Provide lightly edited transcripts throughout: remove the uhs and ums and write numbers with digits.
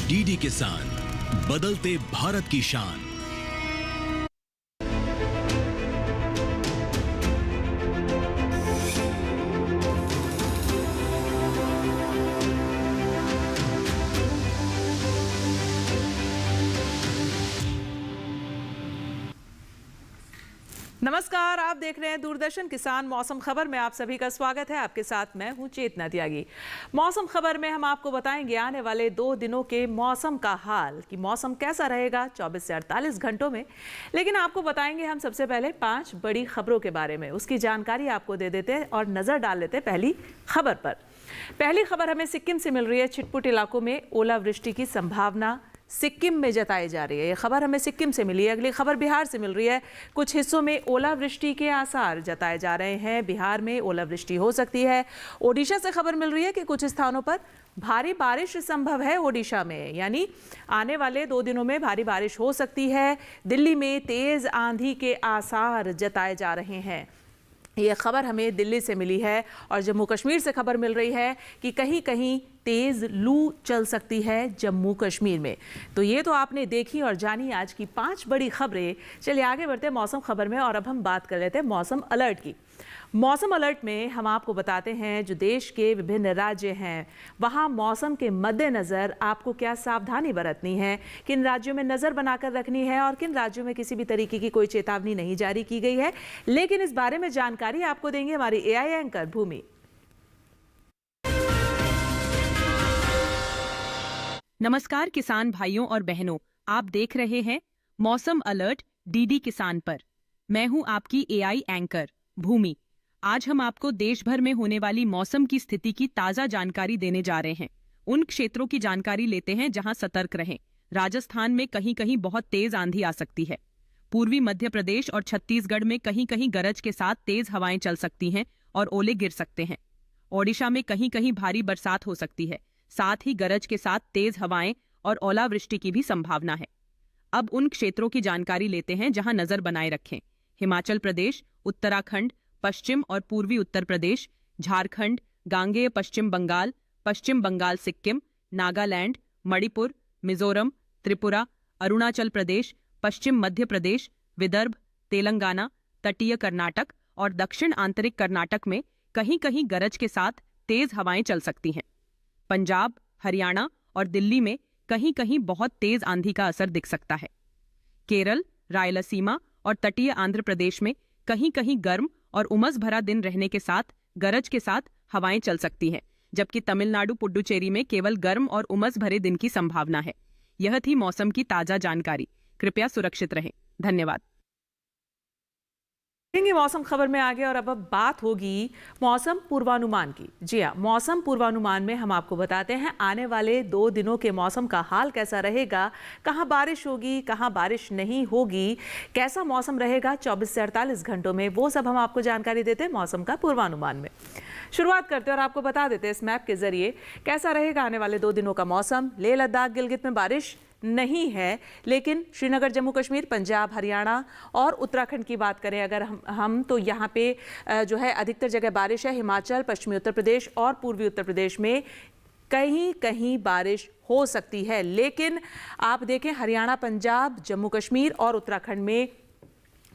DD किसान, बदलते भारत की शान। नमस्कार, आप देख रहे हैं दूरदर्शन किसान मौसम खबर में आप सभी का स्वागत है। आपके साथ मैं हूं चेतना त्यागी। मौसम खबर में हम आपको बताएंगे आने वाले 2 दिनों के मौसम का हाल कि मौसम कैसा रहेगा 24 से 48 घंटों में। लेकिन आपको बताएंगे हम सबसे पहले 5 बड़ी खबरों के बारे में, उसकी जानकारी आपको दे देते हैं और नजर डाल लेते हैं पहली खबर पर। पहली खबर हमें सिक्किम से मिल रही है। छिटपुट इलाकों में ओलावृष्टि की संभावना सिक्किम में जताई जा रही है। ये खबर हमें सिक्किम से मिली है। अगली खबर बिहार से मिल रही है। कुछ हिस्सों में ओलावृष्टि के आसार जताए जा रहे हैं। बिहार में ओलावृष्टि हो सकती है। ओडिशा से खबर मिल रही है कि कुछ स्थानों पर भारी बारिश संभव है ओडिशा में, यानी आने वाले 2 दिनों में भारी बारिश हो सकती है। दिल्ली में तेज आंधी के आसार जताए जा रहे हैं। ये खबर हमें दिल्ली से मिली है। और जम्मू कश्मीर से खबर मिल रही है कि कहीं कहीं तेज लू चल सकती है जम्मू कश्मीर में। तो ये तो आपने देखी और जानी आज की 5 बड़ी खबरें। चलिए आगे बढ़ते हैं मौसम खबर में और अब हम बात कर लेते हैं मौसम अलर्ट की। मौसम अलर्ट में हम आपको बताते हैं जो देश के विभिन्न राज्य हैं वहां मौसम के मद्देनजर आपको क्या सावधानी बरतनी है, किन राज्यों में नजर बनाकर रखनी है और किन राज्यों में किसी भी तरीके की कोई चेतावनी नहीं जारी की गई है। लेकिन इस बारे में जानकारी आपको देंगे हमारी एआई एंकर भूमि। नमस्कार किसान भाइयों और बहनों, आप देख रहे हैं मौसम अलर्ट डीडी किसान पर। मैं हूं आपकी एआई एंकर भूमि। आज हम आपको देश भर में होने वाली मौसम की स्थिति की ताजा जानकारी देने जा रहे हैं। उन क्षेत्रों की जानकारी लेते हैं जहां सतर्क रहें। राजस्थान में कहीं कहीं बहुत तेज आंधी आ सकती है। पूर्वी मध्य प्रदेश और छत्तीसगढ़ में कहीं कहीं गरज के साथ तेज हवाएं चल सकती हैं और ओले गिर सकते हैं। ओडिशा में कहीं कहीं भारी बरसात हो सकती है, साथ ही गरज के साथ तेज हवाएं और ओलावृष्टि की भी संभावना है। अब उन क्षेत्रों की जानकारी लेते हैं जहां नजर बनाए रखें। हिमाचल प्रदेश, उत्तराखंड, पश्चिम और पूर्वी उत्तर प्रदेश, झारखंड, गांगेय पश्चिम बंगाल सिक्किम, नागालैंड, मणिपुर, मिजोरम, त्रिपुरा, अरुणाचल प्रदेश, पश्चिम मध्य प्रदेश, विदर्भ, तेलंगाना, तटीय कर्नाटक और दक्षिण आंतरिक कर्नाटक में कहीं कहीं गरज के साथ तेज हवाएं चल सकती हैं। पंजाब, हरियाणा और दिल्ली में कहीं कहीं बहुत तेज आंधी का असर दिख सकता है। केरल, रायलसीमा और तटीय आंध्र प्रदेश में कहीं कहीं गर्म और उमस भरा दिन रहने के साथ गरज के साथ हवाएं चल सकती हैं, जबकि तमिलनाडु पुडुचेरी में केवल गर्म और उमस भरे दिन की संभावना है। यह थी मौसम की ताजा जानकारी। कृपया सुरक्षित रहें। धन्यवाद। मौसम खबर में आगे और अब बात होगी मौसम पूर्वानुमान की। जी हाँ, मौसम पूर्वानुमान में हम आपको बताते हैं आने वाले 2 दिनों के मौसम का हाल कैसा रहेगा, कहां बारिश होगी, कहां बारिश नहीं होगी, कैसा मौसम रहेगा 24 से 48 घंटों में, वो सब हम आपको जानकारी देते हैं मौसम का पूर्वानुमान में। शुरुआत करते हैं और आपको बता देते हैं इस मैप के जरिए कैसा रहेगा आने वाले 2 दिनों का मौसम। लेह लद्दाख गिलगित में बारिश नहीं है, लेकिन श्रीनगर, जम्मू कश्मीर, पंजाब, हरियाणा और उत्तराखंड की बात करें अगर हम तो यहाँ पे जो है अधिकतर जगह बारिश है। हिमाचल, पश्चिमी उत्तर प्रदेश और पूर्वी उत्तर प्रदेश में कहीं कहीं बारिश हो सकती है। लेकिन आप देखें हरियाणा, पंजाब, जम्मू कश्मीर और उत्तराखंड में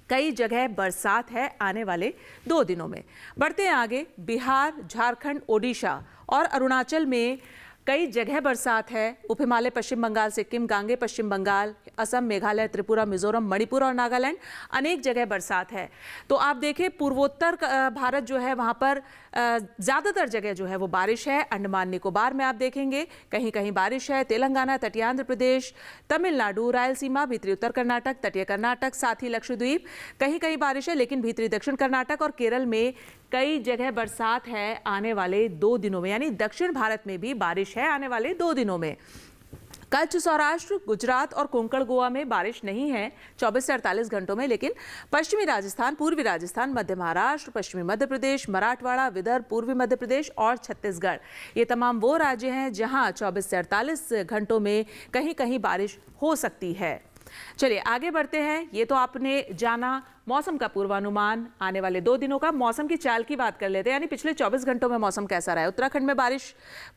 कई जगह बरसात है आने वाले 2 दिनों में। बढ़ते हैं आगे, बिहार, झारखंड, ओडिशा और अरुणाचल में कई जगह बरसात है। उप हिमालय, पश्चिम बंगाल, सिक्किम, गांगे पश्चिम बंगाल, असम, मेघालय, त्रिपुरा, मिजोरम, मणिपुर और नागालैंड अनेक जगह बरसात है। तो आप देखें पूर्वोत्तर भारत जो है वहां पर ज़्यादातर जगह जो है वो बारिश है। अंडमान निकोबार में आप देखेंगे कहीं कहीं बारिश है। तेलंगाना, तटीय आंध्र प्रदेश, तमिलनाडु, रायलसीमा, भीतरी उत्तर कर्नाटक, तटीय कर्नाटक, साथ ही लक्षद्वीप कहीं कहीं बारिश है। लेकिन भीतरी दक्षिण कर्नाटक और केरल में कई जगह बरसात है आने वाले 2 दिनों में, यानी दक्षिण भारत में भी बारिश है आने वाले 2 दिनों में। कच्छ, सौराष्ट्र, गुजरात और कोंकण गोवा में बारिश नहीं है 24 से 48 घंटों में, लेकिन पश्चिमी राजस्थान, पूर्वी राजस्थान, मध्य महाराष्ट्र, पश्चिमी मध्य प्रदेश, मराठवाड़ा, विदर्भ, पूर्वी मध्य प्रदेश और छत्तीसगढ़, ये तमाम वो राज्य हैं जहां 24 से 48 घंटों में कहीं कहीं बारिश हो सकती है। चलिए आगे बढ़ते हैं। ये तो आपने जाना मौसम का पूर्वानुमान, आने वाले 2 दिनों का मौसम की चाल की बात कर लेते हैं, यानी पिछले 24 घंटों में मौसम कैसा रहा है। उत्तराखंड में बारिश,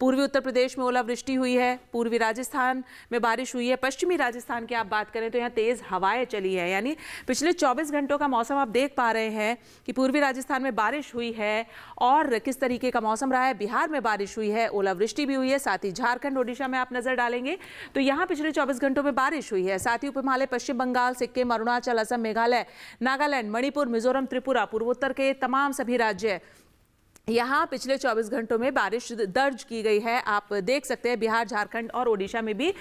पूर्वी उत्तर प्रदेश में ओलावृष्टि हुई है, पूर्वी राजस्थान में बारिश हुई है, पश्चिमी राजस्थान की आप बात करें तो यहाँ तेज हवाएं चली है। यानी पिछले 24 घंटों का मौसम आप देख पा रहे हैं कि पूर्वी राजस्थान में बारिश हुई है और किस तरीके का मौसम रहा है। बिहार में बारिश हुई है, ओलावृष्टि भी हुई है, साथ ही झारखंड, ओडिशा में आप नजर डालेंगे तो यहाँ पिछले 24 घंटों में बारिश हुई है। साथ ही उप हिमालय, पश्चिम बंगाल, सिक्किम, अरुणाचल, असम, मेघालय, नागालैंड, मणिपुर, मिजोरम, त्रिपुरा, पूर्वोत्तर के तमाम सभी राज्य, यहाँ पिछले 24 घंटों में बारिश दर्ज की गई है। आप देख सकते हैं बिहार, झारखंड और ओडिशा में भी,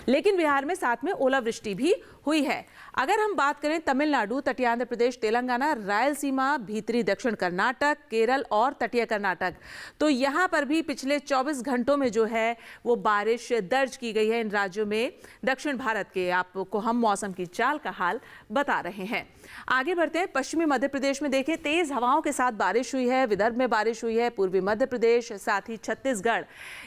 लेकिन बिहार में साथ में ओलावृष्टि भी हुई है। अगर हम बात करें तमिलनाडु, तटीय आंध्र प्रदेश, तेलंगाना, रायलसीमा, भीतरी दक्षिण कर्नाटक, केरल और तटीय कर्नाटक, तो यहाँ पर भी पिछले 24 घंटों में जो है वो बारिश दर्ज की गई है इन राज्यों में। दक्षिण भारत के आपको हम मौसम की चाल का हाल बता रहे हैं। आगे बढ़ते हैं, पश्चिमी मध्य प्रदेश में देखें तेज हवाओं के साथ बारिश हुई है, विदर्भ में बारिश हुई है, पूर्वी मध्य प्रदेश, साथ ही छत्तीसगढ़,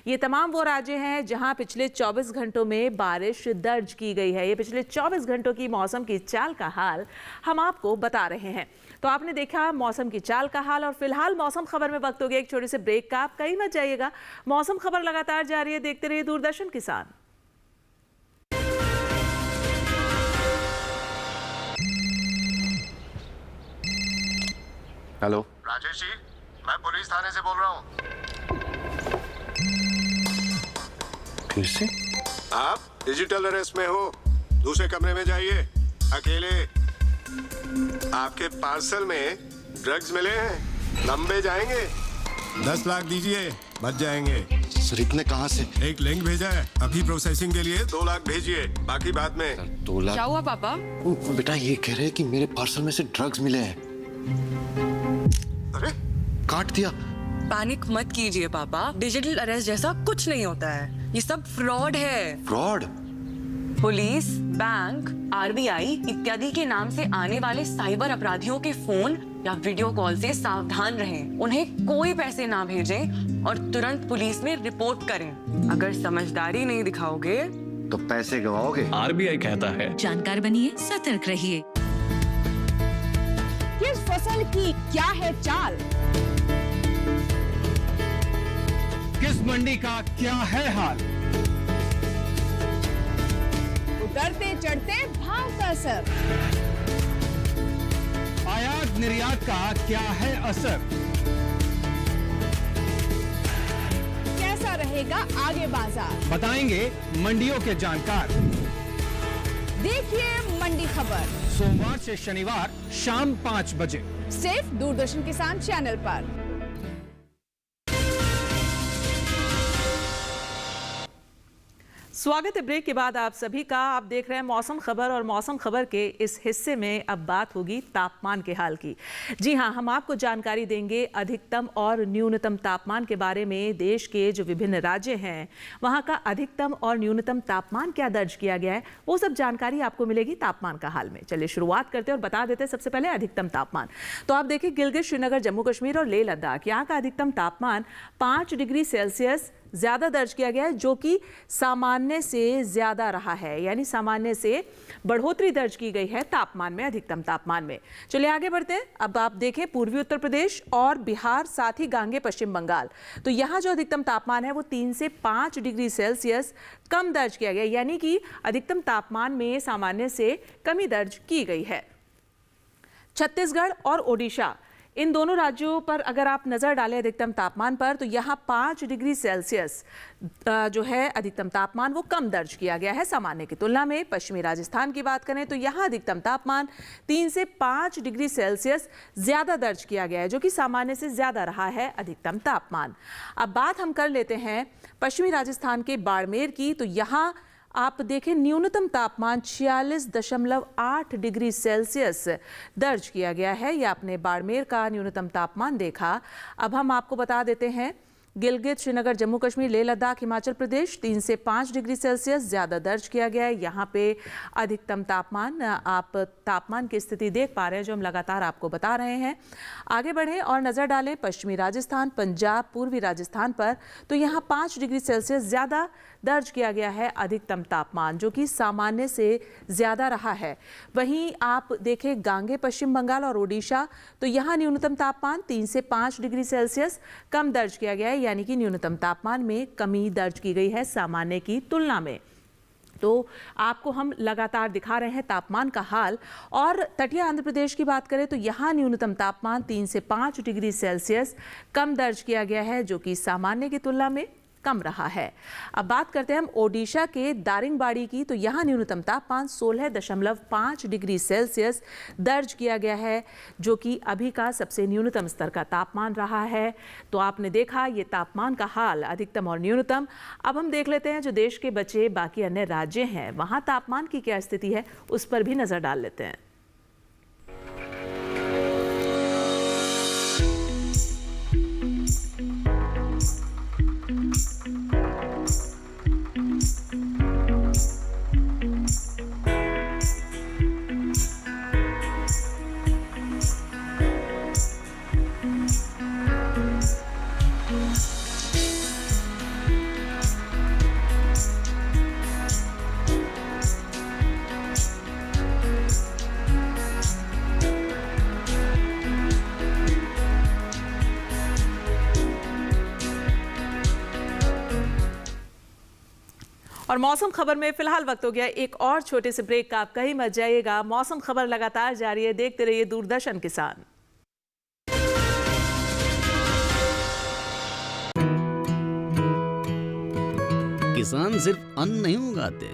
ये तमाम वो राज्य हैं जहां पिछले 24 घंटों में बारिश दर्ज की गई है। ये पिछले 24 घंटों की मौसम की चाल का हाल हम आपको बता रहे हैं। तो आपने देखा मौसम की चाल का हाल, और फिलहाल मौसम खबर में वक्त हो गया एक छोटे से ब्रेक का। आप कहीं मत जाइएगा, मौसम खबर लगातार जारी है, देखते रहिए दूरदर्शन किसान। हेलो राजेश जी, मैं पुलिस थाने से बोल रहा हूँ। फिर से? आप डिजिटल अरेस्ट में हो, दूसरे कमरे में जाइए, अकेले। आपके पार्सल में ड्रग्स मिले हैं, लंबे जाएंगे। 10 लाख दीजिए, बच जाएंगे। सर इतने कहाँ से? एक लिंक भेजा है, अभी प्रोसेसिंग के लिए 2 लाख भेजिए, बाकी बाद में। 2 लाख? क्या हुआ पापा? बेटा ये कह रहे हैं कि मेरे पार्सल में से ड्रग्स मिले हैं। अरे काट दिया। पैनिक मत कीजिए पापा, डिजिटल अरेस्ट जैसा कुछ नहीं होता है, ये सब फ्रॉड है। फ्रॉड? पुलिस, बैंक, आरबीआई इत्यादि के नाम से आने वाले साइबर अपराधियों के फोन या वीडियो कॉल से सावधान रहें। उन्हें कोई पैसे ना भेजें और तुरंत पुलिस में रिपोर्ट करें। अगर समझदारी नहीं दिखाओगे तो पैसे गवाओगे। आरबीआई कहता है जानकार बनिए, सतर्क रहिए। किस फसल की क्या है चाल, किस मंडी का क्या है हाल, उतरते चढ़ते भाव का असर, आयात निर्यात का क्या है असर, कैसा रहेगा आगे बाजार, बताएंगे मंडियों के जानकार। देखिए मंडी खबर सोमवार से शनिवार शाम 5 बजे सिर्फ दूरदर्शन किसान चैनल पर। स्वागत है ब्रेक के बाद आप सभी का। आप देख रहे हैं मौसम खबर, और मौसम खबर के इस हिस्से में अब बात होगी तापमान के हाल की। जी हां, हम आपको जानकारी देंगे अधिकतम और न्यूनतम तापमान के बारे में। देश के जो विभिन्न राज्य हैं वहां का अधिकतम और न्यूनतम तापमान क्या दर्ज किया गया है, वो सब जानकारी आपको मिलेगी तापमान का हाल में। चलिए शुरुआत करते हैं और बता देते हैं सबसे पहले अधिकतम तापमान। तो आप देखिए गिलगित, श्रीनगर, जम्मू कश्मीर और लेह लद्दाख, यहाँ का अधिकतम तापमान 5 डिग्री सेल्सियस ज्यादा दर्ज किया गया है, जो कि सामान्य से ज्यादा रहा है। यानी सामान्य से बढ़ोतरी दर्ज की गई है तापमान में, अधिकतम तापमान में। चलिए आगे बढ़ते हैं। अब आप देखें पूर्वी उत्तर प्रदेश और बिहार, साथ ही गांगे पश्चिम बंगाल, तो यहाँ जो अधिकतम तापमान है वो 3 से 5 डिग्री सेल्सियस कम दर्ज किया गया, यानी कि अधिकतम तापमान में सामान्य से कमी दर्ज की गई है। छत्तीसगढ़ और ओडिशा, इन दोनों राज्यों पर अगर आप नजर डालें अधिकतम तापमान पर, तो यहाँ 5 डिग्री सेल्सियस जो है अधिकतम तापमान वो कम दर्ज किया गया है सामान्य की तुलना में। पश्चिमी राजस्थान की बात करें तो यहाँ अधिकतम तापमान 3 से 5 डिग्री सेल्सियस ज्यादा दर्ज किया गया है, जो कि सामान्य से ज्यादा रहा है अधिकतम तापमान। अब बात हम कर लेते हैं पश्चिमी राजस्थान के बाड़मेर की, तो यहाँ आप देखें न्यूनतम तापमान 46.8 डिग्री सेल्सियस दर्ज किया गया है। यह आपने बाड़मेर का न्यूनतम तापमान देखा। अब हम आपको बता देते हैं गिलगित, श्रीनगर, जम्मू कश्मीर, लेह लद्दाख, हिमाचल प्रदेश 3 से 5 डिग्री सेल्सियस ज़्यादा दर्ज किया गया है। यहाँ पे अधिकतम तापमान, आप तापमान की स्थिति देख पा रहे हैं जो हम लगातार आपको बता रहे हैं। आगे बढ़ें और नज़र डालें पश्चिमी राजस्थान, पंजाब, पूर्वी राजस्थान पर, तो यहाँ 5 डिग्री सेल्सियस ज़्यादा दर्ज किया गया है अधिकतम तापमान, जो कि सामान्य से ज़्यादा रहा है। वहीं आप देखें गांगे पश्चिम बंगाल और ओडिशा, तो यहाँ न्यूनतम तापमान 3 से 5 डिग्री सेल्सियस कम दर्ज किया गया है, यानी कि न्यूनतम तापमान में कमी दर्ज की गई है सामान्य की तुलना में। तो आपको हम लगातार दिखा रहे हैं तापमान का हाल। और तटीय आंध्र प्रदेश की बात करें तो यहाँ न्यूनतम तापमान 3 से 5 डिग्री सेल्सियस कम दर्ज किया गया है, जो कि सामान्य की तुलना में कम रहा है। अब बात करते हैं हम ओडिशा के दारिंगबाड़ी की, तो यहाँ न्यूनतम तापमान 16.5 डिग्री सेल्सियस दर्ज किया गया है, जो कि अभी का सबसे न्यूनतम स्तर का तापमान रहा है। तो आपने देखा ये तापमान का हाल, अधिकतम और न्यूनतम। अब हम देख लेते हैं जो देश के बचे बाकी अन्य राज्य हैं, वहाँ तापमान की क्या स्थिति है, उस पर भी नजर डाल लेते हैं। और मौसम खबर में फिलहाल वक्त हो गया एक और छोटे से ब्रेक का। आप कहीं मत जाइएगा, मौसम खबर लगातार जारी है, देखते रहिए दूरदर्शन किसान। किसान सिर्फ अन्न नहीं उगाते,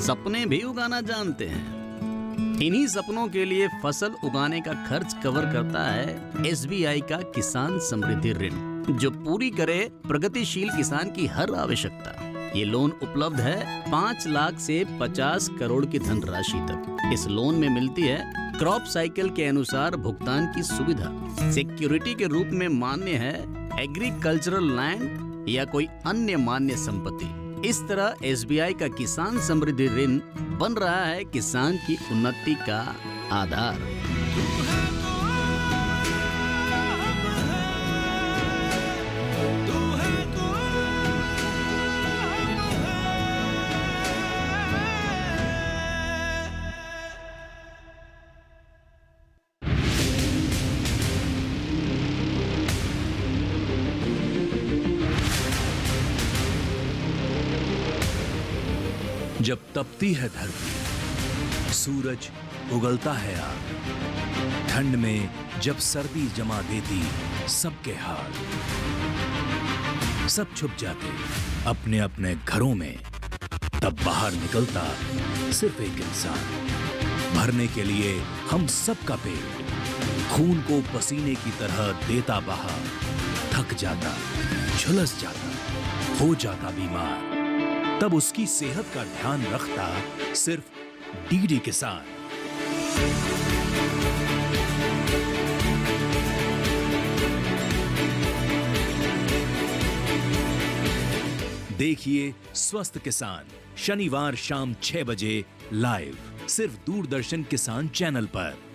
सपने भी उगाना जानते हैं। इन्हीं सपनों के लिए फसल उगाने का खर्च कवर करता है SBI का किसान समृद्धि ऋण, जो पूरी करे प्रगतिशील किसान की हर आवश्यकता। ये लोन उपलब्ध है 5 लाख से 50 करोड़ की धनराशि तक। इस लोन में मिलती है क्रॉप साइकिल के अनुसार भुगतान की सुविधा। सिक्योरिटी के रूप में मान्य है एग्रीकल्चरल लैंड या कोई अन्य मान्य संपत्ति। इस तरह SBI का किसान समृद्धि ऋण बन रहा है किसान की उन्नति का आधार। जब तपती है धरती, सूरज उगलता है आग, ठंड में जब सर्दी जमा देती सबके हाल, सब छुप जाते अपने अपने घरों में, तब बाहर निकलता सिर्फ एक इंसान, भरने के लिए हम सबका पेट, खून को पसीने की तरह देता बहा, थक जाता, झुलस जाता, हो जाता बीमार, तब उसकी सेहत का ध्यान रखता सिर्फ DD किसान। देखिए स्वस्थ किसान शनिवार शाम 6 बजे लाइव, सिर्फ दूरदर्शन किसान चैनल पर।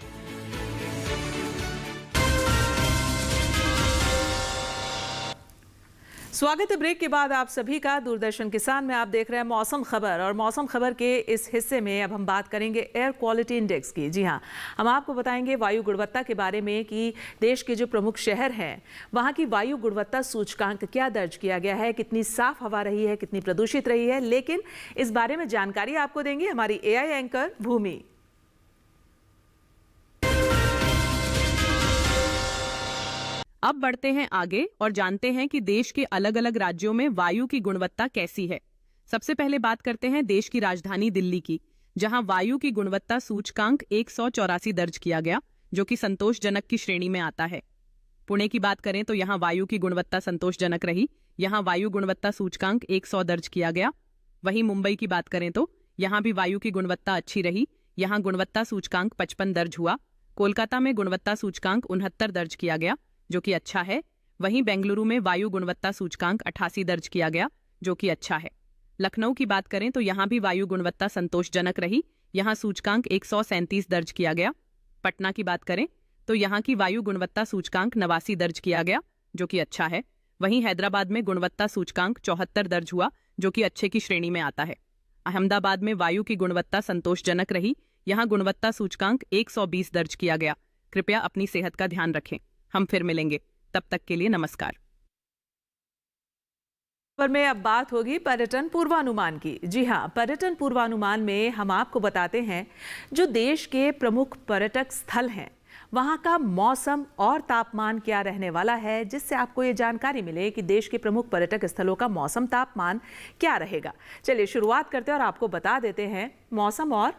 स्वागत है ब्रेक के बाद आप सभी का दूरदर्शन किसान में। आप देख रहे हैं मौसम खबर, और मौसम खबर के इस हिस्से में अब हम बात करेंगे एयर क्वालिटी इंडेक्स की। जी हाँ, हम आपको बताएंगे वायु गुणवत्ता के बारे में कि देश के जो प्रमुख शहर हैं वहाँ की वायु गुणवत्ता सूचकांक क्या दर्ज किया गया है, कितनी साफ हवा रही है, कितनी प्रदूषित रही है। लेकिन इस बारे में जानकारी आपको देंगे हमारी AI एंकर भूमि। अब बढ़ते हैं आगे और जानते हैं कि देश के अलग अलग राज्यों में वायु की गुणवत्ता कैसी है। सबसे पहले बात करते हैं देश की राजधानी दिल्ली की, जहां वायु की गुणवत्ता सूचकांक 184 दर्ज किया गया, जो कि संतोषजनक की श्रेणी में आता है। पुणे की बात करें तो यहां वायु की गुणवत्ता संतोषजनक रही, यहां वायु गुणवत्ता सूचकांक 100 दर्ज किया गया। वहीं मुंबई की बात करें तो यहां भी वायु की गुणवत्ता अच्छी रही, यहां गुणवत्ता सूचकांक 55 दर्ज हुआ। कोलकाता में गुणवत्ता सूचकांक 69 दर्ज किया गया, जो कि अच्छा है। वहीं बेंगलुरु में वायु गुणवत्ता सूचकांक 88 दर्ज किया गया, जो कि अच्छा है। लखनऊ की बात करें तो यहां भी वायु गुणवत्ता संतोषजनक रही, यहां सूचकांक 137 दर्ज किया गया। पटना की बात करें तो यहां की वायु गुणवत्ता सूचकांक 89 दर्ज किया गया, जो कि अच्छा है। वहीं हैदराबाद में गुणवत्ता सूचकांक 74 दर्ज हुआ, जो कि अच्छे की श्रेणी में आता है। अहमदाबाद में वायु की गुणवत्ता संतोषजनक रही। यहाँ गुणवत्ता सूचकांक 120 दर्ज किया गया। कृपया अपनी सेहत का ध्यान रखें। हम फिर मिलेंगे, तब तक के लिए नमस्कार। पर में अब बात होगी पर्यटन पूर्वानुमान की। जी हाँ, पर्यटन पूर्वानुमान में हम आपको बताते हैं जो देश के प्रमुख पर्यटक स्थल हैं वहाँ का मौसम और तापमान क्या रहने वाला है, जिससे आपको ये जानकारी मिले कि देश के प्रमुख पर्यटक स्थलों का मौसम तापमान क्या रहेगा। चलिए शुरुआत करते हैं और आपको बता देते हैं मौसम और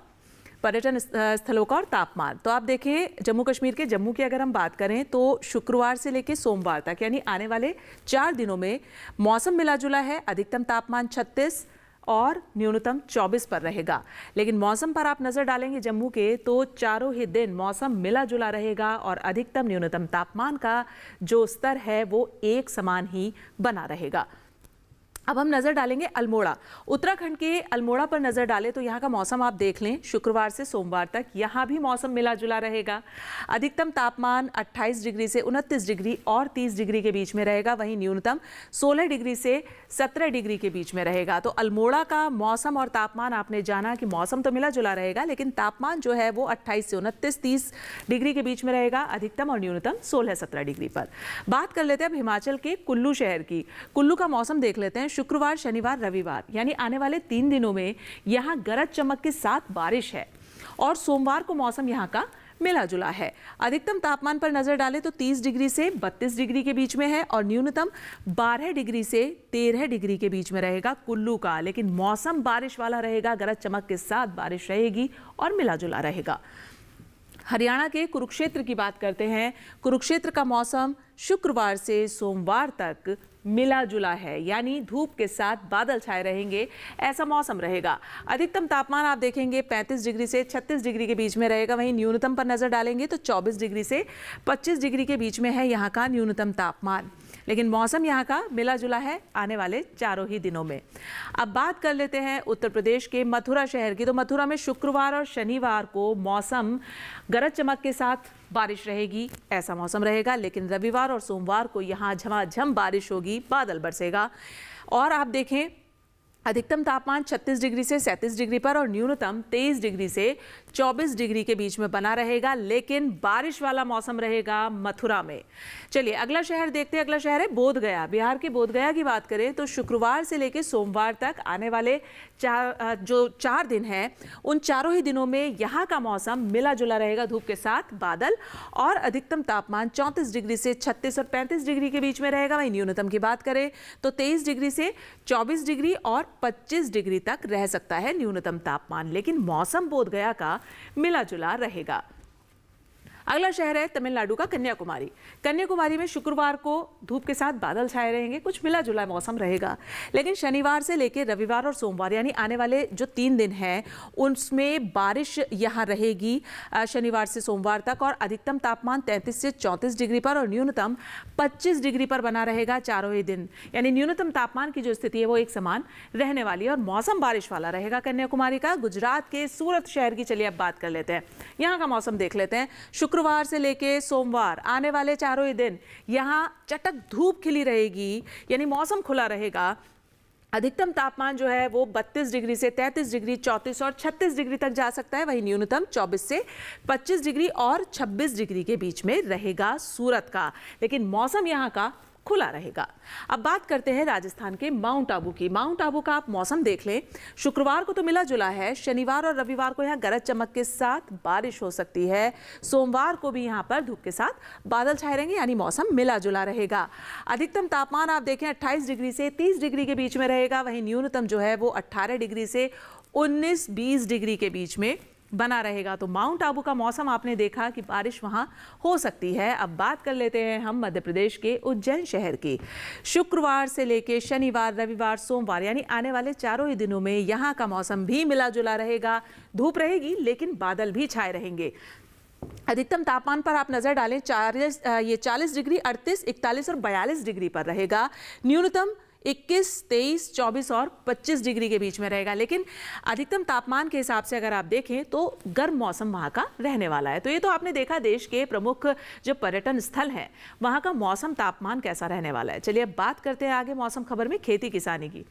पर्यटन स्थलों का और तापमान। तो आप देखें, जम्मू कश्मीर के जम्मू की अगर हम बात करें तो शुक्रवार से लेकर सोमवार तक यानी आने वाले 4 दिनों में मौसम मिला जुला है। अधिकतम तापमान 36 और न्यूनतम 24 पर रहेगा। लेकिन मौसम पर आप नजर डालेंगे जम्मू के तो चारों ही दिन मौसम मिला जुला रहेगा और अधिकतम न्यूनतम तापमान का जो स्तर है वो एक समान ही बना रहेगा। अब हम नजर डालेंगे अल्मोड़ा। उत्तराखंड के अल्मोड़ा पर नजर डालें तो यहाँ का मौसम आप देख लें, शुक्रवार से सोमवार तक यहाँ भी मौसम मिला जुला रहेगा। अधिकतम तापमान 28 डिग्री से 29 डिग्री और 30 डिग्री के बीच में रहेगा। वहीं न्यूनतम 16 डिग्री से 17 डिग्री के बीच में रहेगा। तो अल्मोड़ा का मौसम और तापमान आपने जाना कि मौसम तो मिला जुला रहेगा, लेकिन तापमान जो है वो 28 से 29 30 डिग्री के बीच में रहेगा। अधिकतम और न्यूनतम 16-17 डिग्री पर। बात कर लेते हैं अब हिमाचल के कुल्लू शहर की। कुल्लू का मौसम देख लेते हैं। शुक्रवार, शनिवार, रविवार यानी आने वाले 3 दिनों में यहाँ गरज चमक के साथ बारिश है और सोमवार को मौसम यहाँ का मिला जुला है। अधिकतम तापमान पर नजर डालें तो 30 डिग्री से 32 डिग्री के बीच में है और न्यूनतम 12 डिग्री से 13 डिग्री के बीच में रहेगा कुल्लू का। लेकिन मौसम बारिश वाला रहेगा, गरज चमक के साथ बारिश रहेगी और मिला जुला रहेगा। हरियाणा के कुरुक्षेत्र की बात करते हैं। कुरुक्षेत्र का मौसम शुक्रवार से सोमवार तक मिला जुला है यानी धूप के साथ बादल छाए रहेंगे, ऐसा मौसम रहेगा। अधिकतम तापमान आप देखेंगे 35 डिग्री से 36 डिग्री के बीच में रहेगा। वहीं न्यूनतम पर नजर डालेंगे तो 24 डिग्री से 25 डिग्री के बीच में है यहाँ का न्यूनतम तापमान। लेकिन मौसम यहाँ का मिला जुला है आने वाले चारों ही दिनों में। अब बात कर लेते हैं उत्तर प्रदेश के मथुरा शहर की। तो मथुरा में शुक्रवार और शनिवार को मौसम गरज चमक के साथ बारिश रहेगी, ऐसा मौसम रहेगा। लेकिन रविवार और सोमवार को यहाँ झमाझम बारिश होगी, बादल बरसेगा। और आप देखें, अधिकतम तापमान 36 डिग्री से 37 डिग्री पर और न्यूनतम 23 डिग्री से 24 डिग्री के बीच में बना रहेगा। लेकिन बारिश वाला मौसम रहेगा मथुरा में। चलिए अगला शहर देखते हैं। अगला शहर है बोधगया। बिहार के बोधगया की बात करें तो शुक्रवार से लेकर सोमवार तक आने वाले 4 दिन हैं, उन चारों ही दिनों में यहाँ का मौसम मिला जुला रहेगा, धूप के साथ बादल और अधिकतम तापमान 34 डिग्री से 36 और 35 डिग्री के बीच में रहेगा। वहीं न्यूनतम की बात करें तो 23 डिग्री से 24 डिग्री और 25 डिग्री तक रह सकता है न्यूनतम तापमान। लेकिन मौसम बोधगया का मिला जुला रहेगा। अगला शहर है तमिलनाडु का कन्याकुमारी। कन्याकुमारी में शुक्रवार को धूप के साथ बादल छाए रहेंगे, कुछ मिला जुला मौसम रहेगा। लेकिन शनिवार से लेकर रविवार और सोमवार यानी आने वाले जो 3 दिन हैं उनमें बारिश यहाँ रहेगी शनिवार से सोमवार तक। और अधिकतम तापमान 33 से 34 डिग्री पर और न्यूनतम 25 डिग्री पर बना रहेगा चारों ही दिन। यानी न्यूनतम तापमान की जो स्थिति है वो एक समान रहने वाली है और मौसम बारिश वाला रहेगा कन्याकुमारी का। गुजरात के सूरत शहर की चलिए अब बात कर लेते हैं। यहाँ का मौसम देख लेते हैं। शुक्रवार से लेके सोमवार आने वाले चारों ही दिन यहाँ चटक धूप खिली रहेगी यानी मौसम खुला रहेगा। अधिकतम तापमान जो है वो 32 डिग्री से 33 डिग्री, 34 और 36 डिग्री तक जा सकता है। वहीं न्यूनतम 24 से 25 डिग्री और 26 डिग्री के बीच में रहेगा सूरत का। लेकिन मौसम यहाँ का खुला रहेगा। अब बात करते हैं राजस्थान के माउंट आबू की। माउंट आबू का आप मौसम देख लें। शुक्रवार को तो मिला जुला है, शनिवार और रविवार को यहाँ गरज चमक के साथ बारिश हो सकती है। सोमवार को भी यहाँ पर धूप के साथ बादल छाए रहेंगे यानी मौसम मिला जुला रहेगा। अधिकतम तापमान आप देखें 28 डिग्री से 30 डिग्री के बीच में रहेगा। वहीं न्यूनतम जो है वो 18 डिग्री से 19-20 डिग्री के बीच में बना रहेगा। तो माउंट आबू का मौसम आपने देखा कि बारिश वहां हो सकती है। अब बात कर लेते हैं हम मध्य प्रदेश के उज्जैन शहर की। शुक्रवार से लेकर शनिवार, रविवार, सोमवार यानी आने वाले चारों ही दिनों में यहाँ का मौसम भी मिला जुला रहेगा। धूप रहेगी लेकिन बादल भी छाए रहेंगे। अधिकतम तापमान पर आप नजर डालें 40 डिग्री, 38, 41 और 42 डिग्री पर रहेगा। न्यूनतम 21, 23, 24 और 25 डिग्री के बीच में रहेगा। लेकिन अधिकतम तापमान के हिसाब से अगर आप देखें तो गर्म मौसम वहाँ का रहने वाला है। तो ये तो आपने देखा देश के प्रमुख जो पर्यटन स्थल हैं वहाँ का मौसम तापमान कैसा रहने वाला है। चलिए अब बात करते हैं आगे मौसम खबर में खेती किसानी की।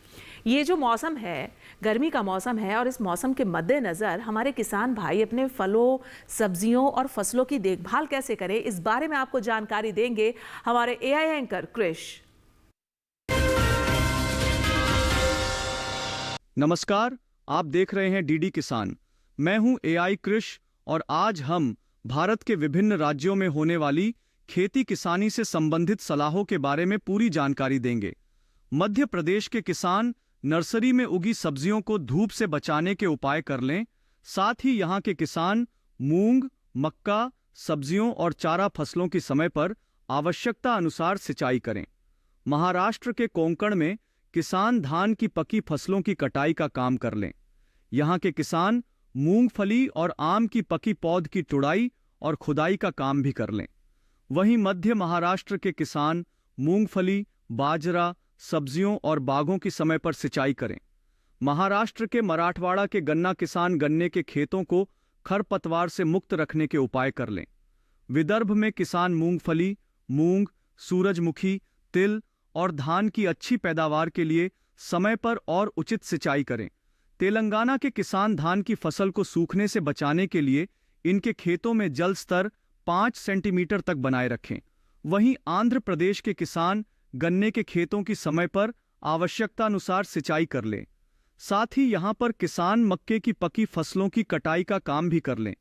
ये जो मौसम है गर्मी का मौसम है और इस मौसम के मद्देनज़र हमारे किसान भाई अपने फलों, सब्जियों और फसलों की देखभाल कैसे करें, इस बारे में आपको जानकारी देंगे हमारे एआई एंकर क्रिश। नमस्कार, आप देख रहे हैं डीडी किसान। मैं हूं एआई क्रिश और आज हम भारत के विभिन्न राज्यों में होने वाली खेती किसानी से संबंधित सलाहों के बारे में पूरी जानकारी देंगे। मध्य प्रदेश के किसान नर्सरी में उगी सब्जियों को धूप से बचाने के उपाय कर लें। साथ ही यहां के किसान मूंग, मक्का, सब्जियों और चारा फसलों की समय पर आवश्यकता अनुसार सिंचाई करें। महाराष्ट्र के कोंकण में किसान धान की पकी फसलों की कटाई का काम कर लें। यहां के किसान मूंगफली और आम की पकी पौध की तुड़ाई और खुदाई का काम भी कर लें। वहीं मध्य महाराष्ट्र के किसान मूंगफली, बाजरा, सब्जियों और बागों की समय पर सिंचाई करें। महाराष्ट्र के मराठवाड़ा के गन्ना किसान गन्ने के खेतों को खरपतवार से मुक्त रखने के उपाय कर लें। विदर्भ में किसान मूंगफली, मूंग, सूरजमुखी, तिल और धान की अच्छी पैदावार के लिए समय पर और उचित सिंचाई करें। तेलंगाना के किसान धान की फसल को सूखने से बचाने के लिए इनके खेतों में जल स्तर 5 सेंटीमीटर तक बनाए रखें। वहीं आंध्र प्रदेश के किसान गन्ने के खेतों की समय पर आवश्यकतानुसार सिंचाई कर लें। साथ ही यहां पर किसान मक्के की पकी फसलों की कटाई का काम भी कर लें।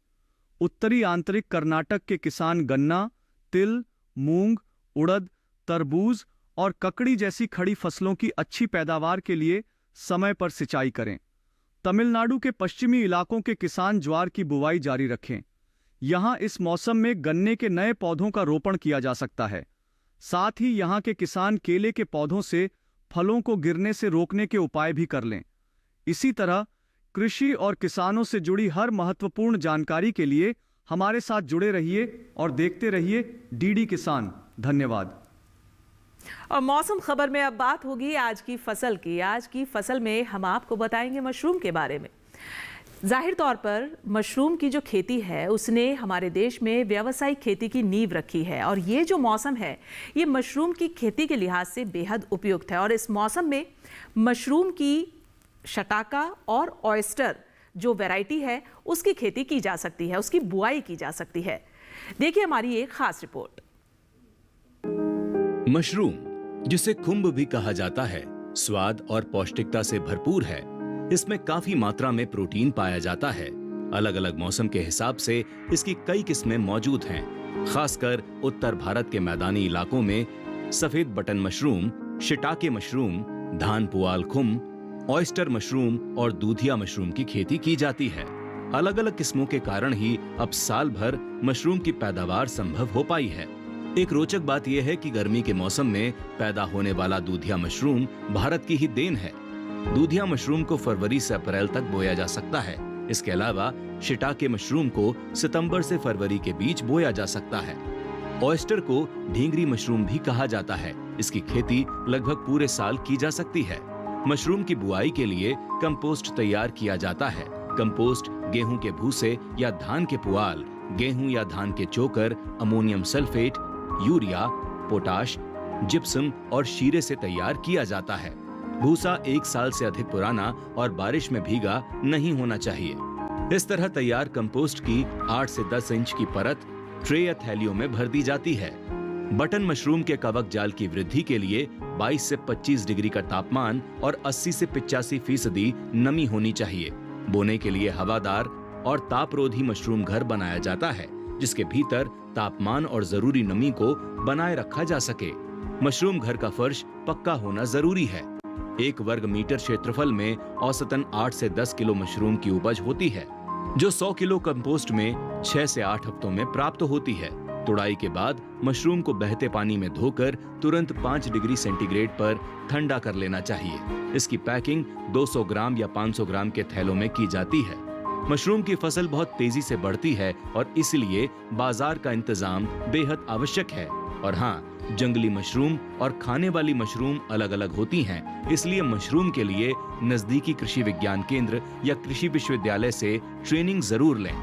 उत्तरी आंतरिक कर्नाटक के किसान गन्ना, तिल, मूंग, उड़द, तरबूज और ककड़ी जैसी खड़ी फसलों की अच्छी पैदावार के लिए समय पर सिंचाई करें। तमिलनाडु के पश्चिमी इलाकों के किसान ज्वार की बुवाई जारी रखें। यहां इस मौसम में गन्ने के नए पौधों का रोपण किया जा सकता है। साथ ही यहां के किसान केले के पौधों से फलों को गिरने से रोकने के उपाय भी कर लें। इसी तरह कृषि और किसानों से जुड़ी हर महत्वपूर्ण जानकारी के लिए हमारे साथ जुड़े रहिए और देखते रहिए डीडी किसान। धन्यवाद। और मौसम खबर में अब बात होगी आज की फसल की। आज की फसल में हम आपको बताएंगे मशरूम के बारे में। जाहिर तौर पर मशरूम की जो खेती है उसने हमारे देश में व्यावसायिक खेती की नींव रखी है और ये जो मौसम है ये मशरूम की खेती के लिहाज से बेहद उपयुक्त है। और इस मौसम में मशरूम की शटाका और ऑयस्टर जो वैरायटी है उसकी खेती की जा सकती है, उसकी बुआई की जा सकती है। देखिए हमारी एक खास रिपोर्ट। मशरूम, जिसे खुम्ब भी कहा जाता है, स्वाद और पौष्टिकता से भरपूर है। इसमें काफी मात्रा में प्रोटीन पाया जाता है। अलग अलग मौसम के हिसाब से इसकी कई किस्में मौजूद हैं। खासकर उत्तर भारत के मैदानी इलाकों में सफेद बटन मशरूम, शिटाके मशरूम, धान पुआल खुम्ब, ऑयस्टर मशरूम और दूधिया मशरूम की खेती की जाती है। अलग अलग किस्मों के कारण ही अब साल भर मशरूम की पैदावार संभव हो पाई है। एक रोचक बात यह है कि गर्मी के मौसम में पैदा होने वाला दूधिया मशरूम भारत की ही देन है। दूधिया मशरूम को फरवरी से अप्रैल तक बोया जा सकता है। इसके अलावा शिटाके मशरूम को सितंबर से फरवरी के बीच बोया जा सकता है। ऑयस्टर को ढींगरी मशरूम भी कहा जाता है। इसकी खेती लगभग पूरे साल की जा सकती है। मशरूम की बुआई के लिए कंपोस्ट तैयार किया जाता है। कंपोस्ट गेहूं के भूसे या धान के पुआल, गेहूं या धान के चोकर, ammonium sulphate, urea, potash, gypsum और शीरे से तैयार किया जाता है। भूसा 1 साल से अधिक पुराना और बारिश में भीगा नहीं होना चाहिए। इस तरह तैयार कंपोस्ट की 8 से 10 इंच की परत ट्रे या थैलियों में भर दी जाती है। बटन मशरूम के कवक जाल की वृद्धि के लिए 22 से 25 डिग्री का तापमान और 80 से 85% नमी होनी चाहिए। बोने के लिए हवादार और तापरोधी मशरूम घर बनाया जाता है, जिसके भीतर तापमान और जरूरी नमी को बनाए रखा जा सके। मशरूम घर का फर्श पक्का होना जरूरी है। 1 वर्ग मीटर क्षेत्रफल में औसतन 8 से 10 किलो मशरूम की उपज होती है, जो 100 किलो कंपोस्ट में 6 से 8 हफ्तों में प्राप्त होती है। तुड़ाई के बाद मशरूम को बहते पानी में धोकर तुरंत 5 डिग्री सेंटीग्रेड पर ठंडा कर लेना चाहिए। इसकी पैकिंग 200 ग्राम या 500 ग्राम के थैलों में की जाती है। मशरूम की फसल बहुत तेजी से बढ़ती है और इसलिए बाजार का इंतजाम बेहद आवश्यक है। और हाँ, जंगली मशरूम और खाने वाली मशरूम अलग अलग होती हैं, इसलिए मशरूम के लिए नजदीकी कृषि विज्ञान केंद्र या कृषि विश्वविद्यालय से ट्रेनिंग जरूर लें।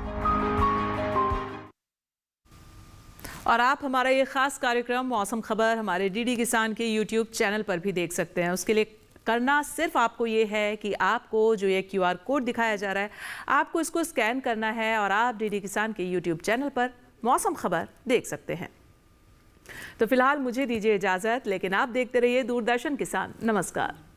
और आप हमारा ये खास कार्यक्रम मौसम खबर हमारे डीडी किसान के यूट्यूब चैनल पर भी देख सकते हैं। उसके लिए करना सिर्फ आपको ये है कि आपको जो ये QR कोड दिखाया जा रहा है, आपको इसको स्कैन करना है और आप डीडी किसान के यूट्यूब चैनल पर मौसम खबर देख सकते हैं। तो फिलहाल मुझे दीजिए इजाजत, लेकिन आप देखते रहिए दूरदर्शन किसान। नमस्कार।